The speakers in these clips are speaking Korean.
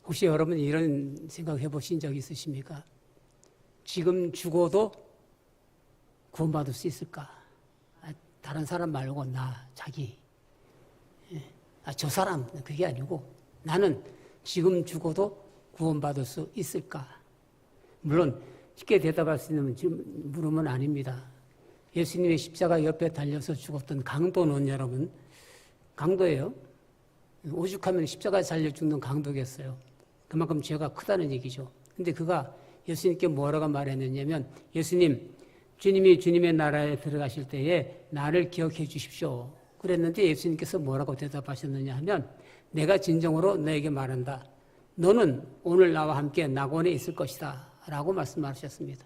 혹시 여러분 이런 생각 해보신 적 있으십니까? 지금 죽어도 구원받을 수 있을까? 다른 사람 말고 자기. 저 사람, 그게 아니고 나는 지금 죽어도 구원받을 수 있을까? 물론 쉽게 대답할 수 있는 물음은 아닙니다. 예수님의 십자가 옆에 달려서 죽었던 강도는 여러분, 강도예요. 오죽하면 십자가에 달려 죽는 강도겠어요. 그만큼 죄가 크다는 얘기죠. 근데 그가 예수님께 뭐라고 말했느냐면, 예수님, 주님이 주님의 나라에 들어가실 때에 나를 기억해 주십시오. 그랬는데 예수님께서 뭐라고 대답하셨느냐 하면, 내가 진정으로 너에게 말한다. 너는 오늘 나와 함께 낙원에 있을 것이다. 라고 말씀하셨습니다.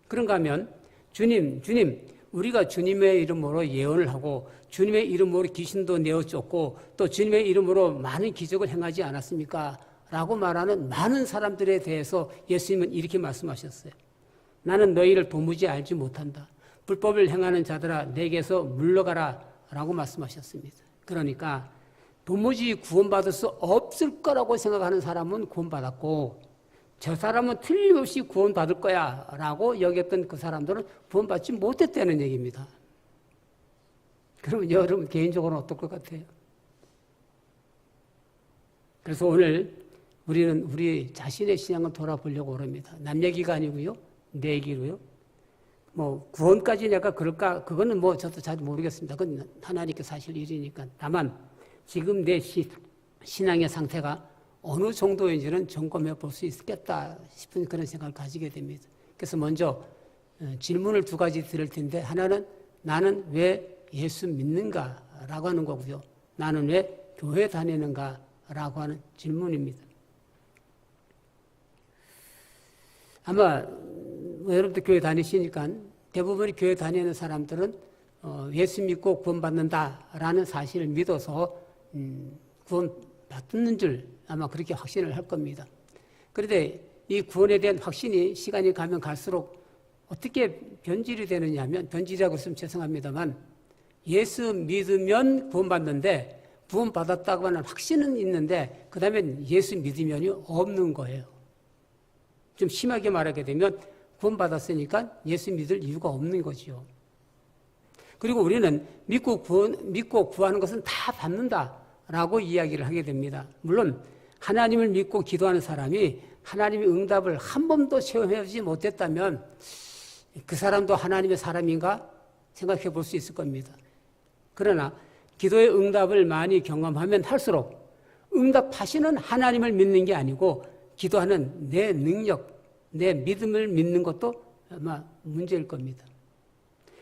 그런가 하면, 주님, 우리가 주님의 이름으로 예언을 하고 주님의 이름으로 귀신도 내어 쫓고 또 주님의 이름으로 많은 기적을 행하지 않았습니까? 라고 말하는 많은 사람들에 대해서 예수님은 이렇게 말씀하셨어요. 나는 너희를 도무지 알지 못한다. 불법을 행하는 자들아 내게서 물러가라 라고 말씀하셨습니다. 그러니까 도무지 구원받을 수 없을 거라고 생각하는 사람은 구원받았고, 저 사람은 틀림없이 구원받을 거야 라고 여겼던 그 사람들은 구원받지 못했다는 얘기입니다. 그러면 여러분 개인적으로는 어떨 것 같아요? 그래서 오늘 우리는 우리 자신의 신앙을 돌아보려고 합니다. 남 얘기가 아니고요, 내 얘기로요. 구원까지 내가 그럴까? 그거는 저도 잘 모르겠습니다. 그건 하나님께 사실 일이니까. 다만 지금 내 신앙의 상태가 어느 정도인지는 점검해 볼 수 있겠다 싶은 그런 생각을 가지게 됩니다. 그래서 먼저 질문을 두 가지 드릴 텐데, 하나는 나는 왜 예수 믿는가라고 하는 거고요. 나는 왜 교회 다니는가라고 하는 질문입니다. 아마 여러분들 교회 다니시니까 대부분이 교회 다니는 사람들은 예수 믿고 구원받는다라는 사실을 믿어서 구원받는 줄 아마 그렇게 확신을 할 겁니다. 그런데 이 구원에 대한 확신이 시간이 가면 갈수록 어떻게 변질이 되느냐 하면, 변질이라고 했으면 죄송합니다만, 예수 믿으면 구원받는데 구원받았다고 하는 확신은 있는데 그 다음에 예수 믿으면이 없는 거예요. 좀 심하게 말하게 되면 구원받았으니까 예수 믿을 이유가 없는 거지요. 그리고 우리는 믿고 구하는 것은 다 받는다라고 이야기를 하게 됩니다. 물론 하나님을 믿고 기도하는 사람이 하나님의 응답을 한 번도 체험해보지 못했다면 그 사람도 하나님의 사람인가 생각해 볼 수 있을 겁니다. 그러나 기도의 응답을 많이 경험하면 할수록 응답하시는 하나님을 믿는 게 아니고 기도하는 내 능력, 내 믿음을 믿는 것도 아마 문제일 겁니다.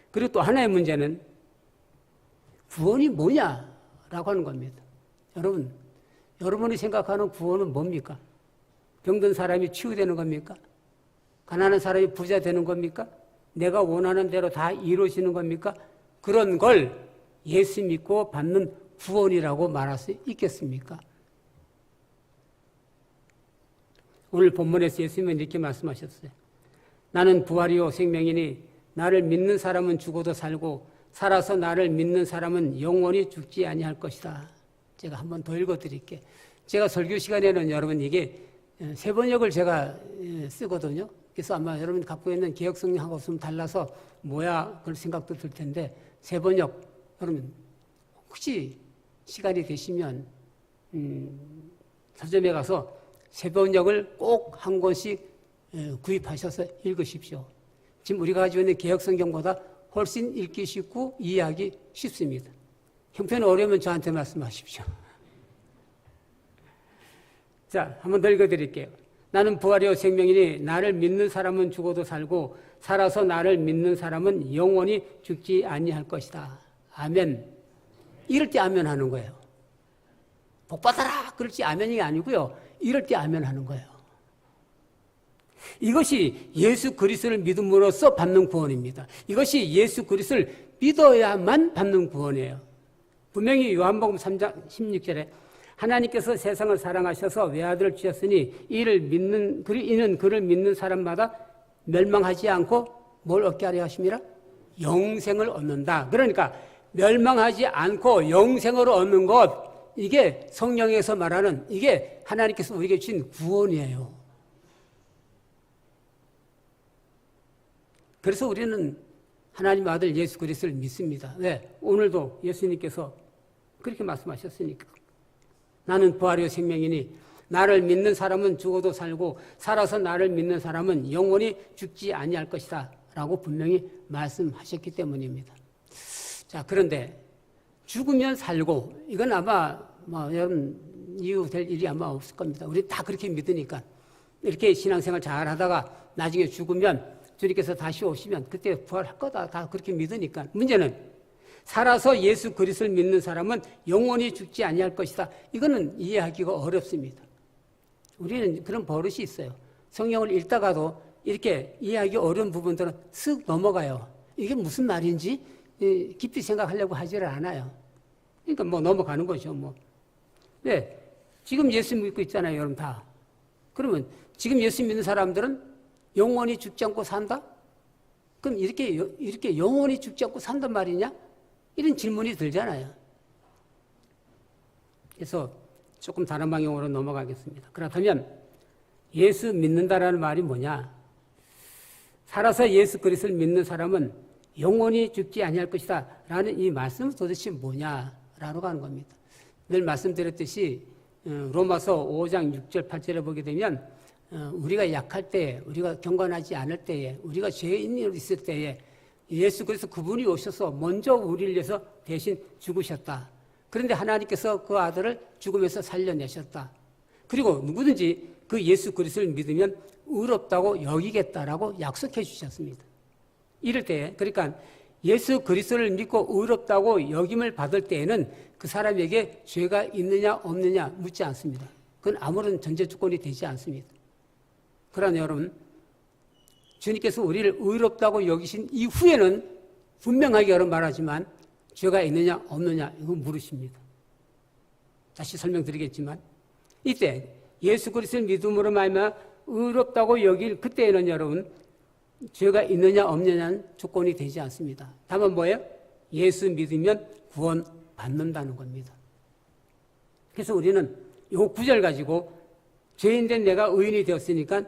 그리고 또 하나의 문제는 구원이 뭐냐라고 하는 겁니다. 여러분이 생각하는 구원은 뭡니까? 병든 사람이 치유되는 겁니까? 가난한 사람이 부자 되는 겁니까? 내가 원하는 대로 다 이루어지는 겁니까? 그런 걸 예수 믿고 받는 구원이라고 말할 수 있겠습니까? 오늘 본문에서 예수님은 이렇게 말씀하셨어요. 나는 부활이요 생명이니 나를 믿는 사람은 죽어도 살고 살아서 나를 믿는 사람은 영원히 죽지 아니할 것이다. 제가 한 번 더 읽어드릴게요. 제가 설교 시간에는 여러분 이게 세 번역을 제가 쓰거든요. 그래서 아마 여러분 갖고 있는 개혁성경하고 좀 달라서 뭐야 그런 생각도 들 텐데, 세 번역 여러분 혹시 시간이 되시면 서점에 가서 세 번역을 꼭 한 권씩 구입하셔서 읽으십시오. 지금 우리가 가지고 있는 개혁성경보다 훨씬 읽기 쉽고 이해하기 쉽습니다. 형편이 어려우면 저한테 말씀하십시오. 자, 한 번 더 읽어드릴게요. 나는 부활이요 생명이니 나를 믿는 사람은 죽어도 살고 살아서 나를 믿는 사람은 영원히 죽지 아니할 것이다. 아멘. 이럴 때 아멘 하는 거예요. 복 받아라 그럴 때 아멘이 아니고요. 이럴 때 아멘 하는 거예요. 이것이 예수 그리스도를 믿음으로써 받는 구원입니다. 이것이 예수 그리스도를 믿어야만 받는 구원이에요. 분명히 요한복음 3장 16절에 하나님께서 세상을 사랑하셔서 외아들을 주셨으니 이는 그를 믿는 사람마다 멸망하지 않고 뭘 얻게 하려 하심이라? 영생을 얻는다. 그러니까 멸망하지 않고 영생을 얻는 것, 이게 성령에서 말하는 이게 하나님께서 우리에게 주신 구원이에요. 그래서 우리는 하나님 아들 예수 그리스도를 믿습니다. 왜? 오늘도 예수님께서 그렇게 말씀하셨으니까. 나는 부활이요 생명이니 나를 믿는 사람은 죽어도 살고 살아서 나를 믿는 사람은 영원히 죽지 아니할 것이다 라고 분명히 말씀하셨기 때문입니다. 자, 그런데 죽으면 살고 이건 아마 여러분 이유될 일이 아마 없을 겁니다. 우리 다 그렇게 믿으니까. 이렇게 신앙생활 잘 하다가 나중에 죽으면 주님께서 다시 오시면 그때 부활할 거다. 다 그렇게 믿으니까. 문제는 살아서 예수 그리스도를 믿는 사람은 영원히 죽지 아니할 것이다. 이거는 이해하기가 어렵습니다. 우리는 그런 버릇이 있어요. 성경을 읽다가도 이렇게 이해하기 어려운 부분들은 쓱 넘어가요. 이게 무슨 말인지 깊이 생각하려고 하지를 않아요. 그러니까 넘어가는 거죠. 네, 지금 예수 믿고 있잖아요, 여러분 다. 그러면 지금 예수 믿는 사람들은 영원히 죽지 않고 산다? 그럼 이렇게 영원히 죽지 않고 산단 말이냐? 이런 질문이 들잖아요. 그래서 조금 다른 방향으로 넘어가겠습니다. 그렇다면 예수 믿는다라는 말이 뭐냐? 살아서 예수 그리스도를 믿는 사람은 영원히 죽지 아니할 것이다 라는 이 말씀은 도대체 뭐냐라고 하는 겁니다. 늘 말씀드렸듯이 로마서 5장 6절 8절에 보게 되면 우리가 약할 때에, 우리가 경건하지 않을 때에, 우리가 죄인으로 있을 때에 예수 그리스도 그분이 오셔서 먼저 우리를 위해서 대신 죽으셨다. 그런데 하나님께서 그 아들을 죽음에서 살려내셨다. 그리고 누구든지 그 예수 그리스도를 믿으면 의롭다고 여기겠다라고 약속해 주셨습니다. 이럴 때, 그러니까 예수 그리스도를 믿고 의롭다고 여김을 받을 때에는 그 사람에게 죄가 있느냐 없느냐 묻지 않습니다. 그건 아무런 전제 조건이 되지 않습니다. 그러나 여러분, 주님께서 우리를 의롭다고 여기신 이후에는 분명하게 여러분 말하지만 죄가 있느냐 없느냐 이거 물으십니다. 다시 설명드리겠지만 이때 예수 그리스도를 믿음으로 말미암아 의롭다고 여길 그때에는 여러분 죄가 있느냐 없느냐는 조건이 되지 않습니다. 다만 뭐예요? 예수 믿으면 구원 받는다는 겁니다. 그래서 우리는 이 구절 가지고 죄인된 내가 의인이 되었으니까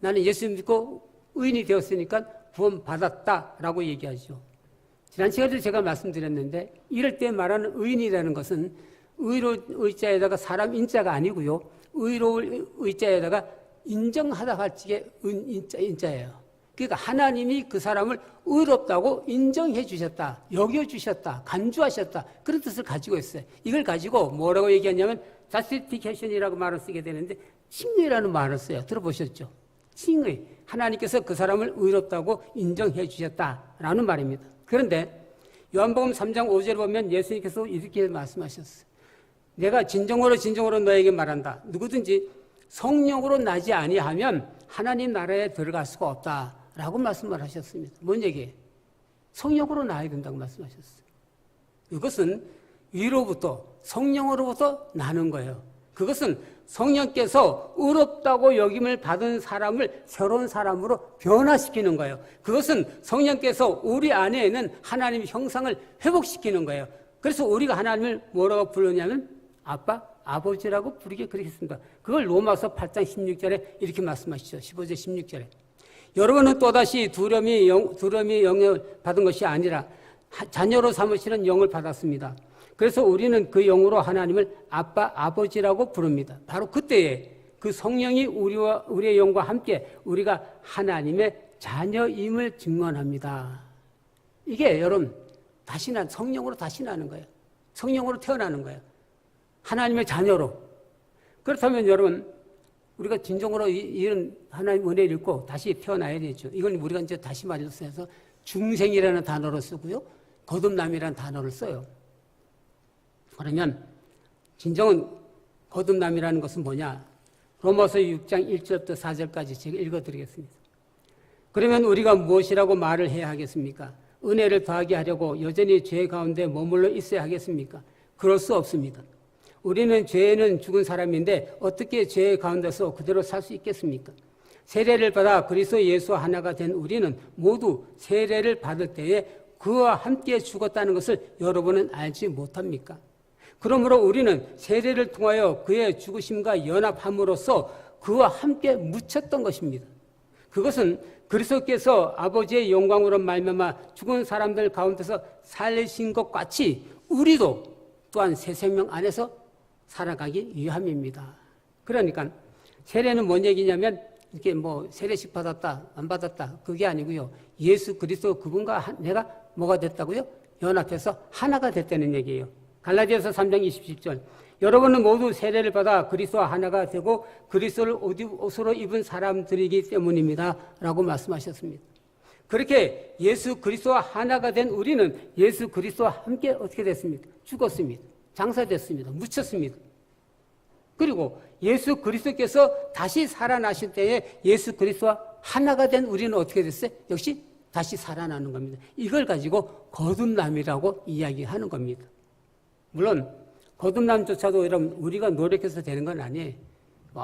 나는 예수 믿고 의인이 되었으니까 구원 받았다라고 얘기하죠. 지난 시간에도 제가 말씀드렸는데 이럴 때 말하는 의인이라는 것은 의로 의자에다가 사람 인자가 아니고요. 의로울 의자에다가 인정하다 할 적에 인자예요. 그러니까 하나님이 그 사람을 의롭다고 인정해 주셨다, 여겨 주셨다, 간주하셨다 그런 뜻을 가지고 있어요. 이걸 가지고 뭐라고 얘기하냐면 justification이라고 말을 쓰게 되는데 칭의라는 말을 써요. 들어보셨죠? 칭의. 하나님께서 그 사람을 의롭다고 인정해 주셨다라는 말입니다. 그런데 요한복음 3장 5절에 보면 예수님께서 이렇게 말씀하셨어요. 내가 진정으로 너에게 말한다. 누구든지 성령으로 나지 아니하면 하나님 나라에 들어갈 수가 없다라고 말씀을 하셨습니다. 뭔 얘기예요? 성령으로 나야 된다고 말씀하셨어요. 이것은 위로부터 성령으로부터 나는 거예요. 그것은 성령께서 의롭다고 여김을 받은 사람을 새로운 사람으로 변화시키는 거예요. 그것은 성령께서 우리 안에 있는 하나님의 형상을 회복시키는 거예요. 그래서 우리가 하나님을 뭐라고 부르냐면 아빠, 아버지라고 부르게 그러겠습니다. 그걸 로마서 8장 16절에 이렇게 말씀하시죠. 15절 16절에. 여러분은 또다시 두려움이 영을 받은 것이 아니라 자녀로 삼으시는 영을 받았습니다. 그래서 우리는 그 영으로 하나님을 아빠, 아버지라고 부릅니다. 바로 그때에 그 성령이 우리의 영과 함께 우리가 하나님의 자녀임을 증언합니다. 이게 여러분 성령으로 다시 나는 거예요. 성령으로 태어나는 거예요. 하나님의 자녀로. 그렇다면 여러분 우리가 진정으로 이런 하나님 은혜를 읽고 다시 태어나야 되죠. 이건 우리가 이제 다시 말해서 해서 중생이라는 단어를 쓰고요. 거듭남이라는 단어를 써요. 그러면 진정은 거듭남이라는 것은 뭐냐? 로마서 6장 1절부터 4절까지 제가 읽어드리겠습니다. 그러면 우리가 무엇이라고 말을 해야 하겠습니까? 은혜를 더하게 하려고 여전히 죄 가운데 머물러 있어야 하겠습니까? 그럴 수 없습니다. 우리는 죄에는 죽은 사람인데 어떻게 죄 가운데서 그대로 살 수 있겠습니까? 세례를 받아 그리스도 예수 하나가 된 우리는 모두 세례를 받을 때에 그와 함께 죽었다는 것을 여러분은 알지 못합니까? 그러므로 우리는 세례를 통하여 그의 죽으심과 연합함으로써 그와 함께 묻혔던 것입니다. 그것은 그리스도께서 아버지의 영광으로 말미암아 죽은 사람들 가운데서 살리신 것 같이 우리도 또한 새 생명 안에서 살아가기 위함입니다. 그러니까 세례는 뭔 얘기냐면 이렇게 뭐 세례식 받았다 안 받았다 그게 아니고요. 예수 그리스도 그분과 내가 뭐가 됐다고요? 연합해서 하나가 됐다는 얘기예요. 갈라디아서 3장 27절 여러분은 모두 세례를 받아 그리스도와 하나가 되고 그리스도를 옷으로 입은 사람들이기 때문입니다 라고 말씀하셨습니다. 그렇게 예수 그리스도와 하나가 된 우리는 예수 그리스도와 함께 어떻게 됐습니까? 죽었습니다. 장사됐습니다. 묻혔습니다. 그리고 예수 그리스도께서 다시 살아나실 때에 예수 그리스도와 하나가 된 우리는 어떻게 됐어요? 역시 다시 살아나는 겁니다. 이걸 가지고 거듭남이라고 이야기하는 겁니다. 물론 거듭남조차도 여러분 우리가 노력해서 되는 건 아니에요.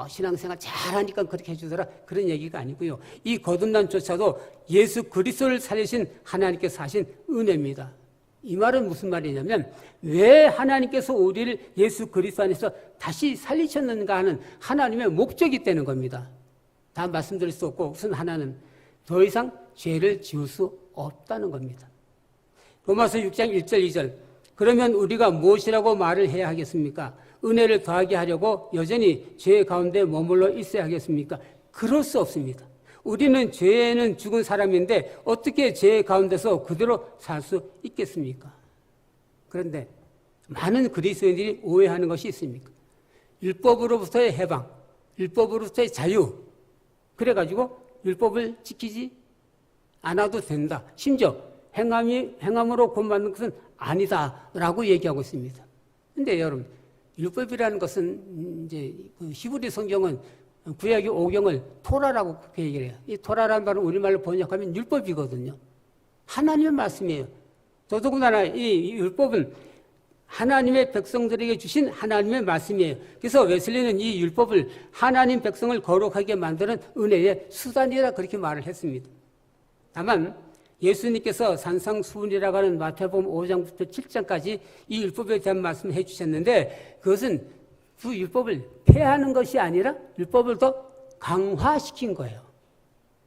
신앙생활 잘하니까 그렇게 해주더라 그런 얘기가 아니고요. 이 거듭남조차도 예수 그리스도를 살리신 하나님께서 하신 은혜입니다. 이 말은 무슨 말이냐면 왜 하나님께서 우리를 예수 그리스도 안에서 다시 살리셨는가 하는 하나님의 목적이 있다는 겁니다. 다 말씀드릴 수 없고 우선 하나는 더 이상 죄를 지을 수 없다는 겁니다. 로마서 6장 1절 2절 그러면 우리가 무엇이라고 말을 해야 하겠습니까? 은혜를 더하게 하려고 여전히 죄 가운데 머물러 있어야 하겠습니까? 그럴 수 없습니다. 우리는 죄에는 죽은 사람인데 어떻게 죄 가운데서 그대로 살 수 있겠습니까? 그런데 많은 그리스도인들이 오해하는 것이 있습니까? 율법으로부터의 해방, 율법으로부터의 자유 그래가지고 율법을 지키지 않아도 된다. 심지어 행함으로 구원받는 것은 아니다라고 얘기하고 있습니다. 그런데 여러분 율법이라는 것은 이제 히브리 성경은 구약의 5경을 토라라고 그렇게 얘기를 해요. 이 토라라는 말은 우리말로 번역하면 율법이거든요. 하나님의 말씀이에요. 더더군다나 이 율법은 하나님의 백성들에게 주신 하나님의 말씀이에요. 그래서 웨슬리는 이 율법을 하나님 백성을 거룩하게 만드는 은혜의 수단이라 그렇게 말을 했습니다. 다만 예수님께서 산상수훈이라고 하는 마태복음 5장부터 7장까지 이 율법에 대한 말씀을 해주셨는데 그것은 그 율법을 폐하는 것이 아니라 율법을 더 강화시킨 거예요.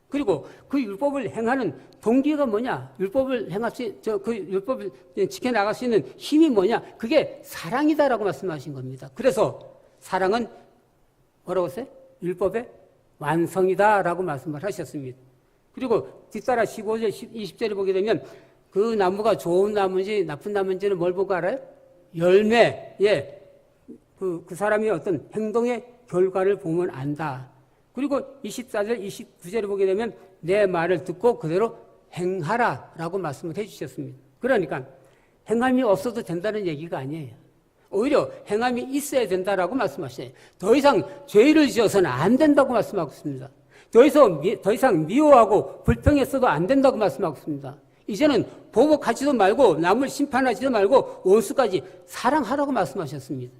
그리고 그 율법을 행하는 동기가 뭐냐? 율법을 율법을 지켜나갈 수 있는 힘이 뭐냐? 그게 사랑이다라고 말씀하신 겁니다. 그래서 사랑은 뭐라고 했어요? 율법의 완성이다라고 말씀을 하셨습니다. 그리고 뒤따라 15절, 20절에 보게 되면 그 나무가 좋은 나무인지 나쁜 나무인지는 뭘 보고 알아요? 열매에 그 사람의 어떤 행동의 결과를 보면 안다. 그리고 24절, 29절에 보게 되면 내 말을 듣고 그대로 행하라 라고 말씀을 해주셨습니다. 그러니까 행함이 없어도 된다는 얘기가 아니에요. 오히려 행함이 있어야 된다라고 말씀하시네요. 더 이상 죄를 지어서는 안 된다고 말씀하고 있습니다. 더 이상 미워하고 불평했어도 안 된다고 말씀하고 있습니다. 이제는 보복하지도 말고 남을 심판하지도 말고 원수까지 사랑하라고 말씀하셨습니다.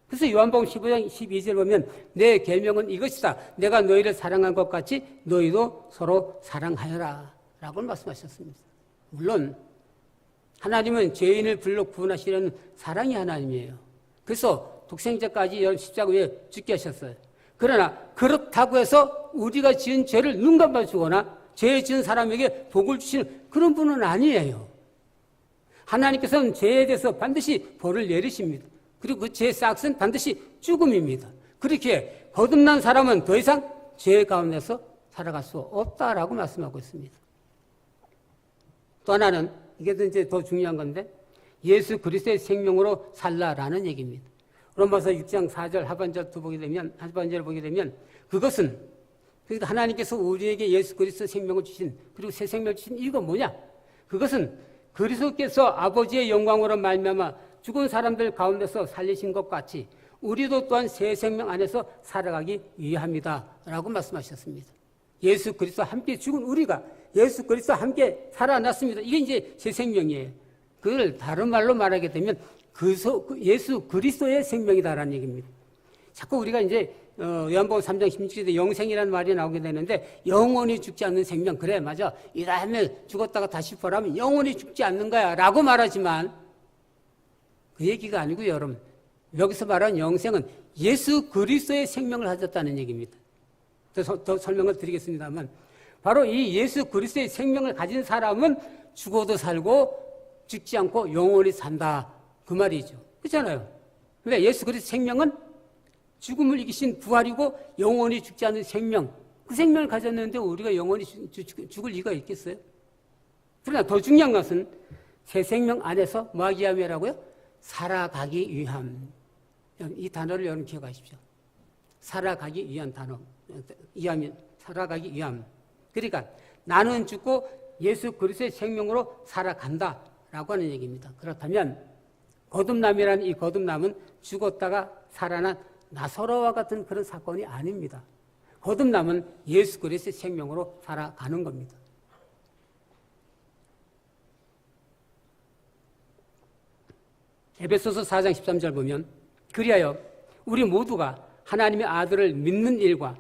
그래서 요한복음 15장 12절 보면 내 계명은 이것이다. 내가 너희를 사랑한 것 같이 너희도 서로 사랑하여라 라고 말씀하셨습니다. 물론 하나님은 죄인을 불러 구원하시려는 사랑의 하나님이에요. 그래서 독생자까지 십자가 위에 죽게 하셨어요. 그러나 그렇다고 해서 우리가 지은 죄를 눈 감아 주거나 죄 지은 사람에게 복을 주시는 그런 분은 아니에요. 하나님께서는 죄에 대해서 반드시 벌을 내리십니다. 그리고 그 죄의 싹은 반드시 죽음입니다. 그렇게 거듭난 사람은 더 이상 죄 가운데서 살아갈 수 없다라고 말씀하고 있습니다. 또 하나는 이게 이제 더 중요한 건데 예수 그리스도의 생명으로 살라라는 얘기입니다. 로마서 6장 4절 하반절을 보게 되면 그것은 그러니까 하나님께서 우리에게 예수 그리스도 생명을 주신 그리고 새 생명을 주신 이유가 뭐냐? 그것은 그리스도께서 아버지의 영광으로 말미암아 죽은 사람들 가운데서 살리신 것 같이 우리도 또한 새 생명 안에서 살아가기 위함이다 라고 말씀하셨습니다. 예수 그리스도와 함께 죽은 우리가 예수 그리스도와 함께 살아났습니다. 이게 이제 새 생명이에요. 그걸 다른 말로 말하게 되면 예수 그리스도의 생명이다라는 얘기입니다. 자꾸 우리가 이제 요한복음 3장 16절에 영생이라는 말이 나오게 되는데 영원히 죽지 않는 생명 그래 맞아 이 다음에 죽었다가 다시 부활하면 영원히 죽지 않는 거야 라고 말하지만 그 얘기가 아니고요, 여러분. 여기서 말하는 영생은 예수 그리스도의 생명을 가졌다는 얘기입니다. 더 설명을 드리겠습니다만, 바로 이 예수 그리스도의 생명을 가진 사람은 죽어도 살고 죽지 않고 영원히 산다, 그 말이죠. 그렇잖아요. 왜? 예수 그리스도의 생명은 죽음을 이기신 부활이고 영원히 죽지 않는 생명, 그 생명을 가졌는데 우리가 영원히 죽을 리가 있겠어요? 그러나 더 중요한 것은 새 생명 안에서 뭐 하기 위함이라고요? 살아가기 위함. 이 단어를 여러분 기억하십시오. 살아가기 위한 단어. 살아가기 위함. 그러니까 나는 죽고 예수 그리스도의 생명으로 살아간다라고 하는 얘기입니다. 그렇다면 거듭남이라는 이 거듭남은 죽었다가 살아난 나사로와 같은 그런 사건이 아닙니다. 거듭남은 예수 그리스도의 생명으로 살아가는 겁니다. 에베소서 4장 13절 보면 그리하여 우리 모두가 하나님의 아들을 믿는 일과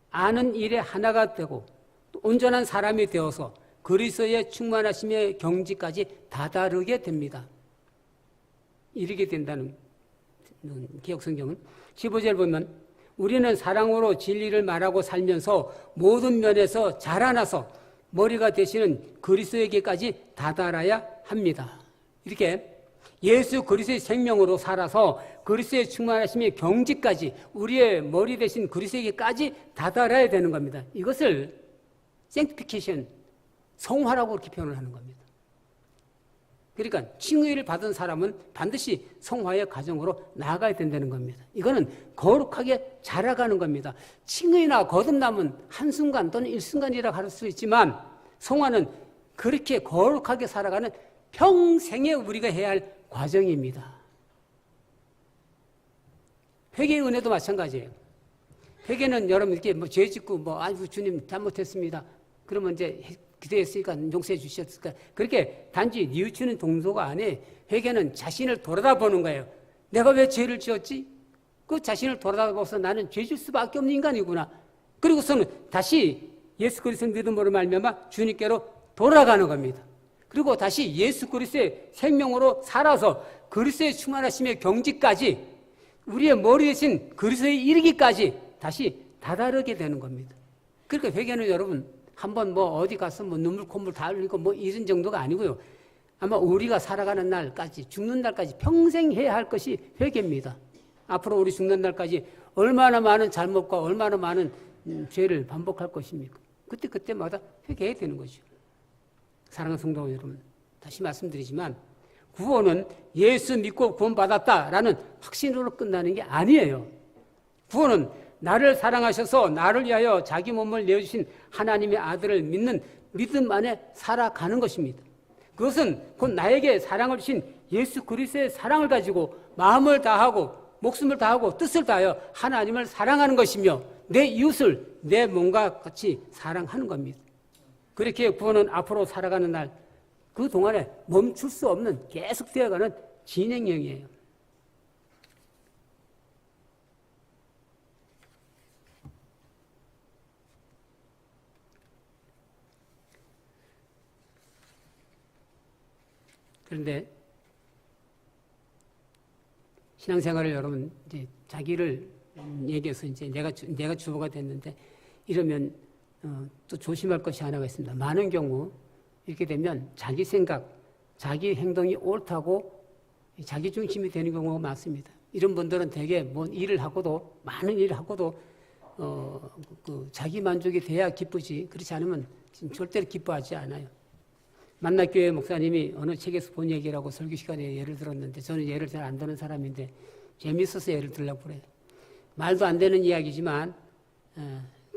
아는 일에 하나가 되고 또 온전한 사람이 되어서 그리스도의 충만하심의 경지까지 다다르게 됩니다. 이르게 된다는 기억성경은 15절 보면 우리는 사랑으로 진리를 말하고 살면서 모든 면에서 자라나서 머리가 되시는 그리스도에게까지 다다라야 합니다. 이렇게 예수 그리스도의 생명으로 살아서 그리스도의 충만하심의 경지까지 우리의 머리 되신 그리스도에게까지 다다라야 되는 겁니다. 이것을 sanctification, 성화라고 그렇게 표현을 하는 겁니다. 그러니까 칭의를 받은 사람은 반드시 성화의 과정으로 나아가야 된다는 겁니다. 이거는 거룩하게 자라가는 겁니다. 칭의나 거듭남은 한순간 또는 일순간이라고 할 수 있지만 성화는 그렇게 거룩하게 살아가는 평생에 우리가 해야 할 과정입니다. 회개의 은혜도 마찬가지예요. 회개는 여러분 이렇게 뭐 죄 짓고 아이고 주님 잘못했습니다. 그러면 이제 기도했으니까 용서해 주셨을까? 그렇게 단지 뉘우치는 동조가 아니에요. 회개는 자신을 돌아다보는 거예요. 내가 왜 죄를 지었지? 그 자신을 돌아다보면서 나는 죄질 수밖에 없는 인간이구나. 그리고서는 다시 예수 그리스도 믿음으로 말미암아 주님께로 돌아가는 겁니다. 그리고 다시 예수 그리스도의 생명으로 살아서 그리스도의 충만하심의 경지까지 우리의 머리 대신 그리스도에 이르기까지 다시 다다르게 되는 겁니다. 그러니까 회개는 여러분 한번 어디 가서 눈물 콧물 다 흘리고 이런 정도가 아니고요. 아마 우리가 살아가는 날까지 죽는 날까지 평생 해야 할 것이 회개입니다. 앞으로 우리 죽는 날까지 얼마나 많은 잘못과 얼마나 많은 죄를 반복할 것입니까? 그때마다 회개해야 되는 거죠. 사랑하는 성도 여러분, 다시 말씀드리지만 구원은 예수 믿고 구원받았다라는 확신으로 끝나는 게 아니에요. 구원은 나를 사랑하셔서 나를 위하여 자기 몸을 내어주신 하나님의 아들을 믿는 믿음 안에 살아가는 것입니다. 그것은 곧 나에게 사랑을 주신 예수 그리스도의 사랑을 가지고 마음을 다하고 목숨을 다하고 뜻을 다하여 하나님을 사랑하는 것이며 내 이웃을 내 몸과 같이 사랑하는 겁니다. 그렇게 구원은 앞으로 살아가는 날 그 동안에 멈출 수 없는 계속되어가는 진행형이에요. 그런데 신앙생활을 여러분 이제 자기를 얘기해서 이제 내가 주어가 됐는데 이러면 또 조심할 것이 하나가 있습니다. 많은 경우 이렇게 되면 자기 생각, 자기 행동이 옳다고 자기 중심이 되는 경우가 많습니다. 이런 분들은 되게 일을 하고도 많은 일을 하고도 자기 만족이 돼야 기쁘지 그렇지 않으면 절대로 기뻐하지 않아요. 만나교회 목사님이 어느 책에서 본 얘기라고 설교 시간에 예를 들었는데 저는 예를 잘 안 드는 사람인데 재미있어서 예를 들려고 그래요. 말도 안 되는 이야기지만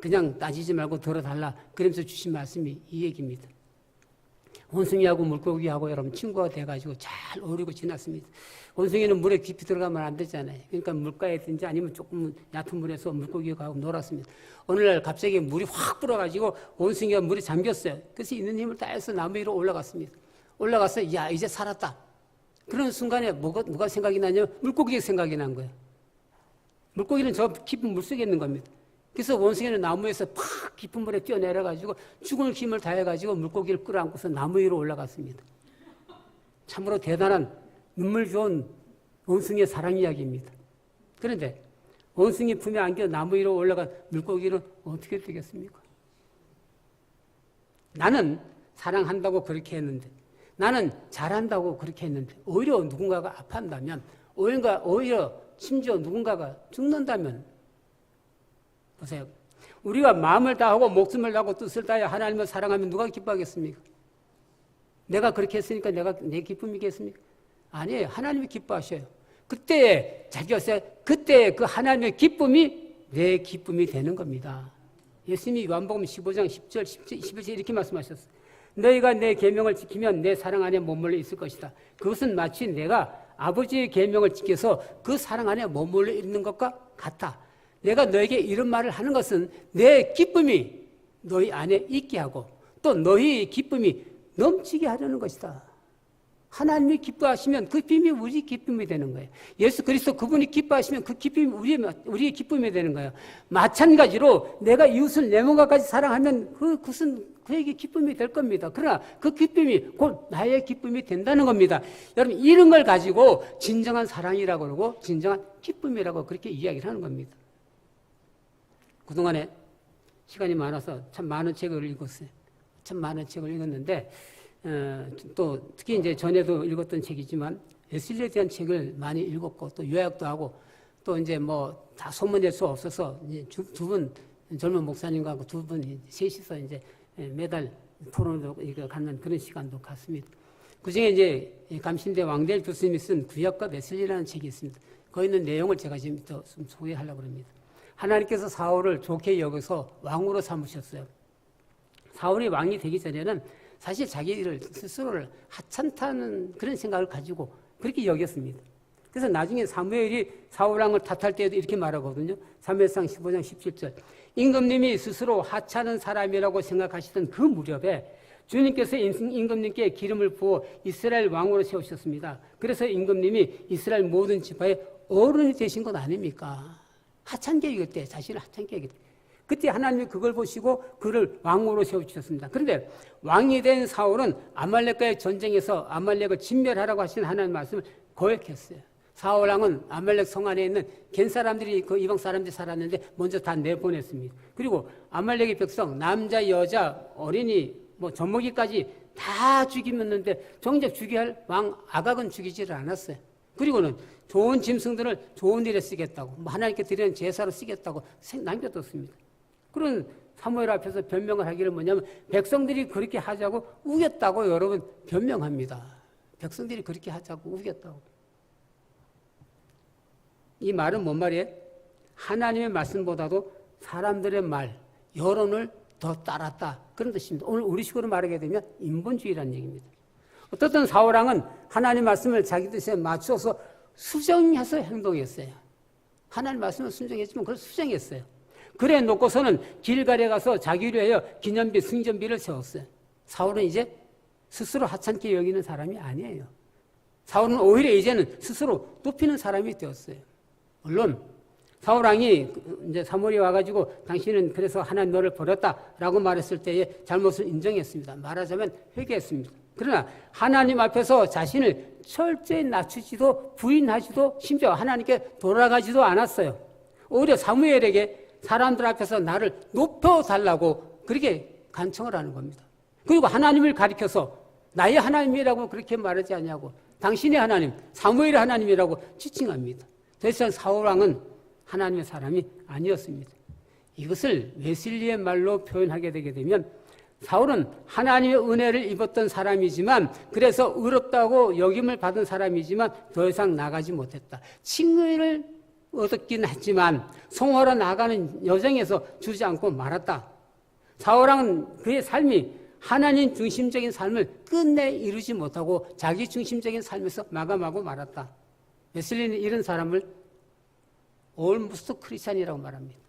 그냥 따지지 말고 들어달라 그러면서 주신 말씀이 이 얘기입니다. 원숭이하고 물고기하고 여러분 친구가 돼가지고 잘 어울리고 지났습니다. 원숭이는 물에 깊이 들어가면 안 되잖아요. 그러니까 물가에든지 아니면 조금 얕은 물에서 물고기가 하고 놀았습니다. 어느 날 갑자기 물이 확 불어가지고 원숭이가 물에 잠겼어요. 그래서 있는 힘을 다해서 나무 위로 올라갔습니다. 올라가서 야 이제 살았다. 그런 순간에 뭐가 생각이 나냐면 물고기가 생각이 난 거예요. 물고기는 저 깊은 물속에 있는 겁니다. 그래서 원숭이는 나무에서 팍 깊은 물에 뛰어내려가지고 죽을 힘을 다해가지고 물고기를 끌어안고서 나무 위로 올라갔습니다. 참으로 대단한 눈물 좋은 원숭이의 사랑 이야기입니다. 그런데 원숭이 품에 안겨 나무 위로 올라간 물고기는 어떻게 되겠습니까? 나는 사랑한다고 그렇게 했는데, 나는 잘한다고 그렇게 했는데, 오히려 누군가가 아파한다면, 오히려 심지어 누군가가 죽는다면, 보세요. 우리가 마음을 다하고 목숨을 다하고 뜻을 다해 하나님을 사랑하면 누가 기뻐하겠습니까? 내가 그렇게 했으니까 내 기쁨이겠습니까? 아니에요. 하나님이 기뻐하셔요. 그때 그때 그 하나님의 기쁨이 내 기쁨이 되는 겁니다. 예수님이 요한복음 15장 10절, 11절 이렇게 말씀하셨어요. 너희가 내 계명을 지키면 내 사랑 안에 머물러 있을 것이다. 그것은 마치 내가 아버지의 계명을 지켜서 그 사랑 안에 머물러 있는 것과 같아. 내가 너에게 이런 말을 하는 것은 내 기쁨이 너희 안에 있게 하고 또 너희 기쁨이 넘치게 하려는 것이다. 하나님이 기뻐하시면 그 기쁨이 우리 기쁨이 되는 거예요. 예수 그리스도 그분이 기뻐하시면 그 기쁨이 우리의 기쁨이 되는 거예요. 마찬가지로 내가 이웃을 내 몸과까지 사랑하면 그것은 그에게 기쁨이 될 겁니다. 그러나 그 기쁨이 곧 나의 기쁨이 된다는 겁니다. 여러분 이런 걸 가지고 진정한 사랑이라고 그러고 진정한 기쁨이라고 그렇게 이야기를 하는 겁니다. 그동안에 시간이 많아서 참 많은 책을 읽었어요. 참 많은 책을 읽었는데 또 특히 이제 전에도 읽었던 책이지만 웨슬리에 대한 책을 많이 읽었고 또 요약도 하고 또 이제 뭐 다 소문낼 수 없어서 이제 두 분 젊은 목사님과 두 분 셋이서 이제 매달 토론을 갖는 그런 시간도 갖습니다. 그 중에 이제 감신대 왕델 교수님이 쓴 구약과 웨슬리라는 책이 있습니다. 거기 있는 내용을 제가 지금 좀 소개하려고 합니다. 하나님께서 사울을 좋게 여겨서 왕으로 삼으셨어요. 사울이 왕이 되기 전에는 사실 자기를 스스로를 하찮다는 그런 생각을 가지고 그렇게 여겼습니다. 그래서 나중에 사무엘이 사울왕을 탓할 때에도 이렇게 말하거든요. 사무엘상 15장 17절. 임금님이 스스로 하찮은 사람이라고 생각하시던 그 무렵에 주님께서 임금님께 기름을 부어 이스라엘 왕으로 세우셨습니다. 그래서 임금님이 이스라엘 모든 지파의 어른이 되신 것 아닙니까? 하찮게 여길 때, 자신을 하찮게 여길 때. 그때 하나님이 그걸 보시고 그를 왕으로 세우셨습니다. 그런데 왕이 된 사울은 아말렉과의 전쟁에서 아말렉을 진멸하라고 하신 하나님의 말씀을 거역했어요. 사울 왕은 아말렉 성 안에 있는 겐 사람들이 그 이방 사람들이 살았는데 먼저 다 내보냈습니다. 그리고 아말렉의 백성 남자 여자 어린이 뭐 젖먹이까지 다 죽이었는데 정작 죽여야 할 왕 아각은 죽이지를 않았어요. 그리고는 좋은 짐승들을 좋은 일에 쓰겠다고 하나님께 드리는 제사로 쓰겠다고 남겨뒀습니다. 그런 사무엘 앞에서 변명을 하기를 뭐냐면 백성들이 그렇게 하자고 우겼다고 여러분 변명합니다. 백성들이 그렇게 하자고 우겼다고. 이 말은 뭔 말이에요? 하나님의 말씀보다도 사람들의 말, 여론을 더 따랐다. 그런 뜻입니다. 오늘 우리식으로 말하게 되면 인본주의라는 얘기입니다. 어떻든 사울왕은 하나님 말씀을 자기 뜻에 맞춰서 수정해서 행동했어요. 하나님 말씀을 순종했지만 그걸 수정했어요. 그래 놓고서는 길갈에 가서 자기를 위하여 기념비, 승전비를 세웠어요. 사울은 이제 스스로 하찮게 여기는 사람이 아니에요. 사울은 오히려 이제는 스스로 높이는 사람이 되었어요. 물론 사울왕이 이제 사무엘이 와가지고 당신은 그래서 하나님 너를 버렸다라고 말했을 때에 잘못을 인정했습니다. 말하자면 회개했습니다. 그러나 하나님 앞에서 자신을 철저히 낮추지도 부인하지도 심지어 하나님께 돌아가지도 않았어요. 오히려 사무엘에게 사람들 앞에서 나를 높여달라고 그렇게 간청을 하는 겁니다. 그리고 하나님을 가리켜서 나의 하나님이라고 그렇게 말하지 않냐고 당신의 하나님, 사무엘의 하나님이라고 지칭합니다. 더 이상 사울왕은 하나님의 사람이 아니었습니다. 이것을 웨슬리의 말로 표현하게 되게 되면 사울은 하나님의 은혜를 입었던 사람이지만 그래서 의롭다고 여김을 받은 사람이지만 더 이상 나가지 못했다. 칭의를 얻었긴 했지만 성화로 나가는 여정에서 주지 않고 말았다. 사울왕은 그의 삶이 하나님 중심적인 삶을 끝내 이루지 못하고 자기 중심적인 삶에서 마감하고 말았다. 웨슬리는 이런 사람을 올무스트 크리스찬이라고 말합니다.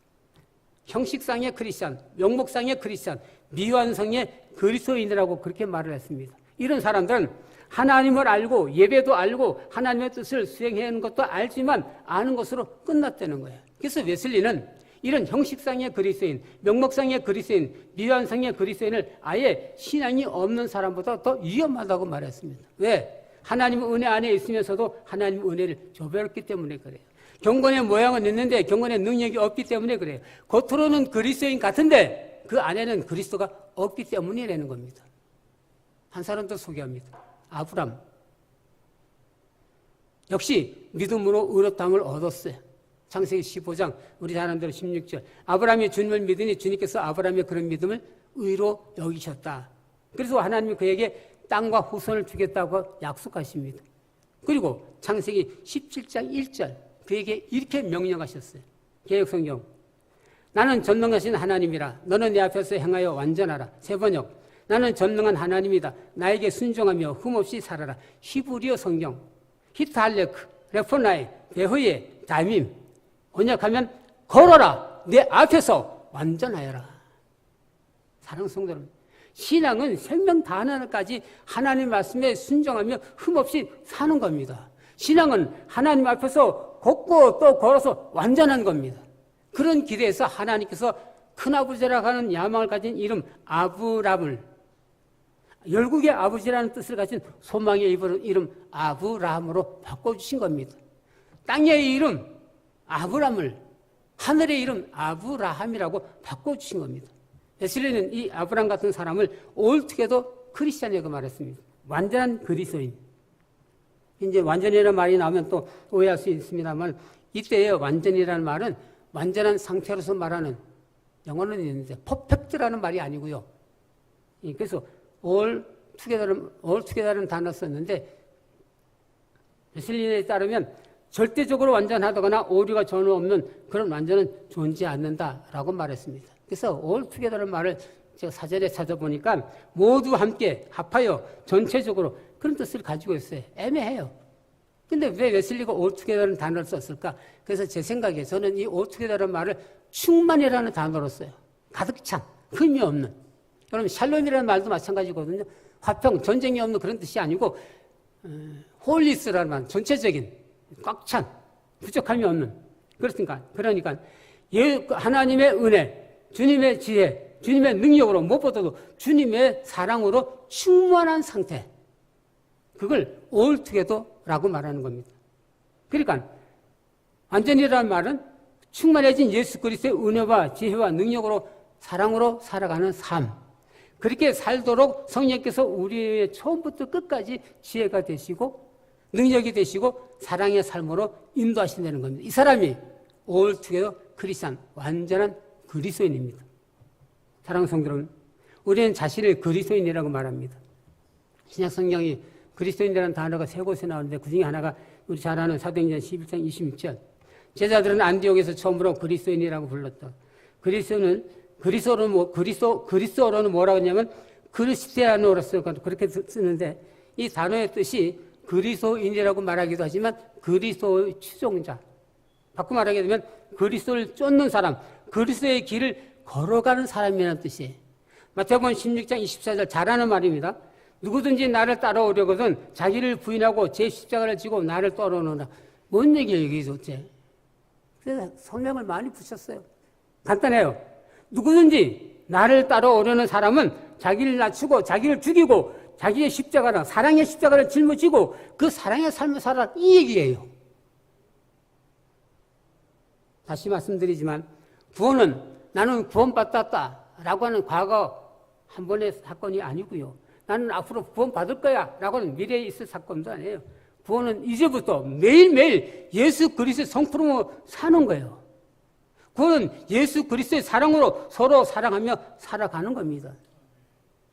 형식상의 크리스찬, 명목상의 크리스찬, 미완성의 그리스도인이라고 그렇게 말을 했습니다. 이런 사람들은 하나님을 알고 예배도 알고 하나님의 뜻을 수행해야 하는 것도 알지만 아는 것으로 끝났다는 거예요. 그래서 웨슬리는 이런 형식상의 그리스도인, 명목상의 그리스도인, 미완성의 그리스도인을 아예 신앙이 없는 사람보다 더 위험하다고 말했습니다. 왜? 하나님 은혜 안에 있으면서도 하나님 은혜를 조별했기 때문에 그래요. 경건의 모양은 있는데 경건의 능력이 없기 때문에 그래요. 겉으로는 그리스도인 같은데 그 안에는 그리스도가 없기 때문이라는 겁니다. 한 사람 더 소개합니다. 아브람. 역시 믿음으로 의롭다함을 얻었어요. 창세기 15장 우리 잘 아는 대로 16절. 아브라함이 주님을 믿으니 주님께서 아브라함의 그런 믿음을 의로 여기셨다. 그래서 하나님이 그에게 땅과 후손을 주겠다고 약속하십니다. 그리고 창세기 17장 1절 그에게 이렇게 명령하셨어요. 개역성경. 나는 전능하신 하나님이라. 너는 내 앞에서 행하여 완전하라. 세번역. 나는 전능한 하나님이다. 나에게 순종하며 흠없이 살아라. 히브리어 성경. 히탈레크, 레포나이, 베허예, 다밈. 언약하면 걸어라. 내 앞에서 완전하여라. 사랑하는 성도 여러분. 신앙은 생명 다하나까지 하나님 말씀에 순종하며 흠없이 사는 겁니다. 신앙은 하나님 앞에서 걷고 또 걸어서 완전한 겁니다. 그런 길에서 하나님께서 큰아버지라고 하는 야망을 가진 이름 아브람을 열국의 아버지라는 뜻을 가진 소망의 이름 아브라함으로 바꿔주신 겁니다. 땅의 이름 아브람을 하늘의 이름 아브라함이라고 바꿔주신 겁니다. 웨슬리는 이 아브람 같은 사람을 올투게더 크리스찬이라고 말했습니다. 완전한 그리스도인. 이제 완전이라는 말이 나오면 또 오해할 수 있습니다만 이때의 완전이라는 말은 완전한 상태로서 말하는 영어는 있는데 퍼펙트라는 말이 아니고요. 그래서 all together는 단어 썼는데 웨슬리에 따르면 절대적으로 완전하다거나 오류가 전혀 없는 그런 완전은 존재하지 않는다라고 말했습니다. 그래서 all together라는 말을 제가 사전에 찾아보니까 모두 함께 합하여 전체적으로 그런 뜻을 가지고 있어요. 애매해요. 근데 왜 웨슬리가 all together라는 단어를 썼을까? 그래서 제 생각에 저는 이 all together라는 말을 충만이라는 단어로 써요. 가득 찬, 흠이 없는. 그럼 샬롬이라는 말도 마찬가지거든요. 화평, 전쟁이 없는 그런 뜻이 아니고 홀리스라는 말, 전체적인, 꽉 찬, 부족함이 없는. 그러니까 하나님의 은혜, 주님의 지혜, 주님의 능력으로 무엇보다도 주님의 사랑으로 충만한 상태. 그걸 all together라고 말하는 겁니다. 그러니까 완전이라는 말은 충만해진 예수 그리스도의 은혜와 지혜와 능력으로 사랑으로 살아가는 삶. 그렇게 살도록 성령께서 우리의 처음부터 끝까지 지혜가 되시고 능력이 되시고 사랑의 삶으로 인도하신다는 겁니다. 이 사람이 all together 크리스찬, 완전한 그리스도인입니다. 사랑하는 성도 여러분, 우리는 자신을 그리스도인이라고 말합니다. 신약 성경이 그리스도인이라는 단어가 세 곳에 나오는데 그 중에 하나가 우리 잘 아는 사도행전 11장 26절. 제자들은 안디옥에서 처음으로 그리스도인이라고 불렀다. 그리스도어로는 뭐라고 하냐면 그리스티아노로서 그렇게 쓰는데 이 단어의 뜻이 그리스도인이라고 말하기도 하지만 그리스도의 추종자. 바꿔 말하게 되면 그리스도를 쫓는 사람, 그리스도의 길을 걸어가는 사람이라는 뜻이에요. 마태복음 16장 24절 잘 아는 말입니다. 누구든지 나를 따라오려거든 자기를 부인하고 제 십자가를 지고 나를 따라오노라. 뭔 얘기예요 이게 도대체. 그래서 설명을 많이 붙였어요. 간단해요. 누구든지 나를 따라오려는 사람은 자기를 낮추고 자기를 죽이고 자기의 십자가랑 사랑의 십자가를 짊어지고 그 사랑의 삶을 살아 이 얘기예요. 다시 말씀드리지만 구원은 나는 구원받았다라고 하는 과거 한 번의 사건이 아니고요. 나는 앞으로 구원받을 거야 라고 하는 미래에 있을 사건도 아니에요. 구원은 이제부터 매일매일 예수 그리스도의 성품으로 사는 거예요. 구원은 예수 그리스도의 사랑으로 서로 사랑하며 살아가는 겁니다.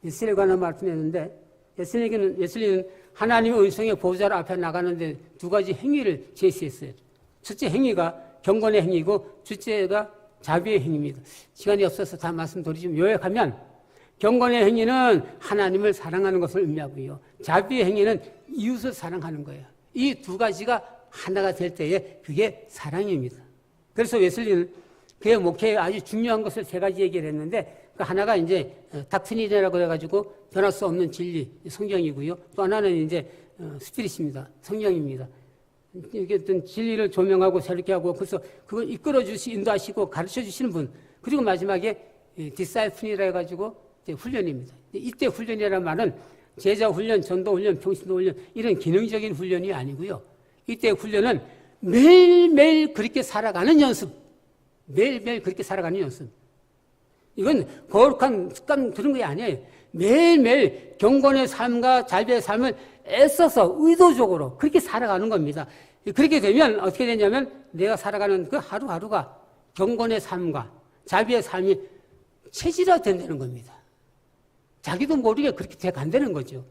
웨슬리에 관한 말씀했는데 웨슬리는 하나님의 은총의 보호자를 앞에 나가는데 두 가지 행위를 제시했어요. 첫째 행위가 경건의 행위고 둘째가 자비의 행위입니다. 시간이 없어서 다 말씀드리지만 요약하면 경건의 행위는 하나님을 사랑하는 것을 의미하고요. 자비의 행위는 이웃을 사랑하는 거예요. 이 두 가지가 하나가 될 때에 그게 사랑입니다. 그래서 웨슬리는 그의 목회에 아주 중요한 것을 세 가지 얘기를 했는데 그 하나가 이제 닥트린이라고 해가지고 변할 수 없는 진리, 성경이고요. 또 하나는 이제 스피릿입니다. 성령입니다. 이게 어떤 진리를 조명하고 새롭게 하고 그래서 그걸 이끌어 인도하시고 가르쳐 주시는 분. 그리고 마지막에 디사이플이라 해가지고 훈련입니다. 이때 훈련이라는 말은 제자 훈련, 전도 훈련, 평신도 훈련 이런 기능적인 훈련이 아니고요. 이때 훈련은 매일매일 그렇게 살아가는 연습. 매일매일 그렇게 살아가는 연습. 이건 거룩한 습관 그런 게 아니에요. 매일매일 경건의 삶과 자비의 삶을 애써서 의도적으로 그렇게 살아가는 겁니다. 그렇게 되면 어떻게 되냐면 내가 살아가는 그 하루하루가 경건의 삶과 자비의 삶이 체질화된다는 겁니다. 자기도 모르게 그렇게 돼간다는 거죠.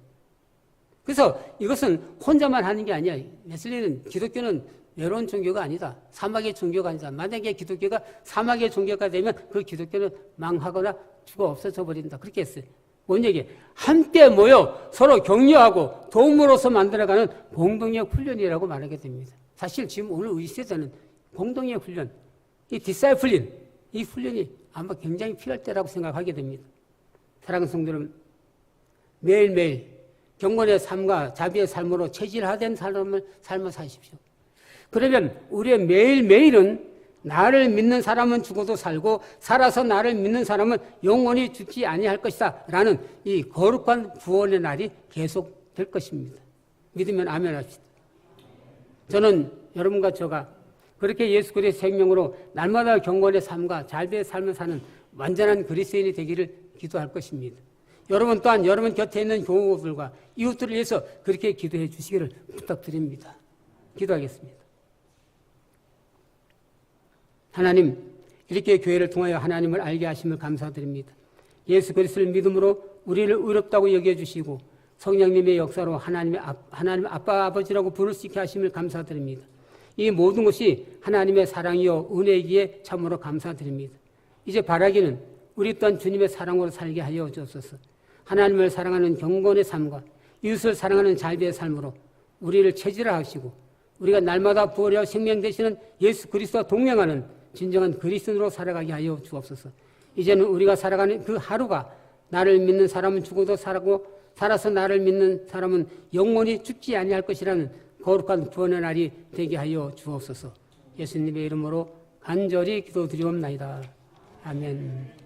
그래서 이것은 혼자만 하는 게 아니야. 웨슬리는 기독교는 외로운 종교가 아니다. 사막의 종교가 아니다. 만약에 기독교가 사막의 종교가 되면 그 기독교는 망하거나 죽어 없어져 버린다. 그렇게 했어요. 뭔 얘기? 함께 모여 서로 격려하고 도움으로서 만들어가는 공동의 훈련이라고 말하게 됩니다. 사실 지금 오늘 우리 시대는 공동의 훈련, 이 디사이플린, 이 훈련이 아마 굉장히 필요할 때라고 생각하게 됩니다. 사랑하는 성도는 매일매일 경건의 삶과 자비의 삶으로 체질화된 삶을 사십시오. 그러면 우리의 매일매일은 나를 믿는 사람은 죽어도 살고 살아서 나를 믿는 사람은 영원히 죽지 아니할 것이다 라는 이 거룩한 구원의 날이 계속될 것입니다. 믿으면 아멘 합시다. 저는 여러분과 저가 그렇게 예수 그리스도의 생명으로 날마다 경건의 삶과 자비의 삶을 사는 완전한 그리스도인이 되기를 기도할 것입니다. 여러분 또한 여러분 곁에 있는 교우들과 이웃들을 위해서 그렇게 기도해 주시기를 부탁드립니다. 기도하겠습니다. 하나님, 이렇게 교회를 통하여 하나님을 알게 하심을 감사드립니다. 예수 그리스도를 믿음으로 우리를 의롭다고 여겨주시고 성령님의 역사로 하나님 아빠 아버지라고 부를 수 있게 하심을 감사드립니다. 이 모든 것이 하나님의 사랑이요 은혜이기에 참으로 감사드립니다. 이제 바라기는 우리 또한 주님의 사랑으로 살게 하여 주옵소서. 하나님을 사랑하는 경건의 삶과 이웃을 사랑하는 자비의 삶으로 우리를 체질화하시고 우리가 날마다 부활하여 생명 되시는 예수 그리스도와 동행하는 진정한 그리스도인으로 살아가게 하여 주옵소서. 이제는 우리가 살아가는 그 하루가 나를 믿는 사람은 죽어도 살고 살아서 나를 믿는 사람은 영원히 죽지 아니할 것이라는 거룩한 구원의 날이 되게 하여 주옵소서. 예수님의 이름으로 간절히 기도드리옵나이다. 아멘.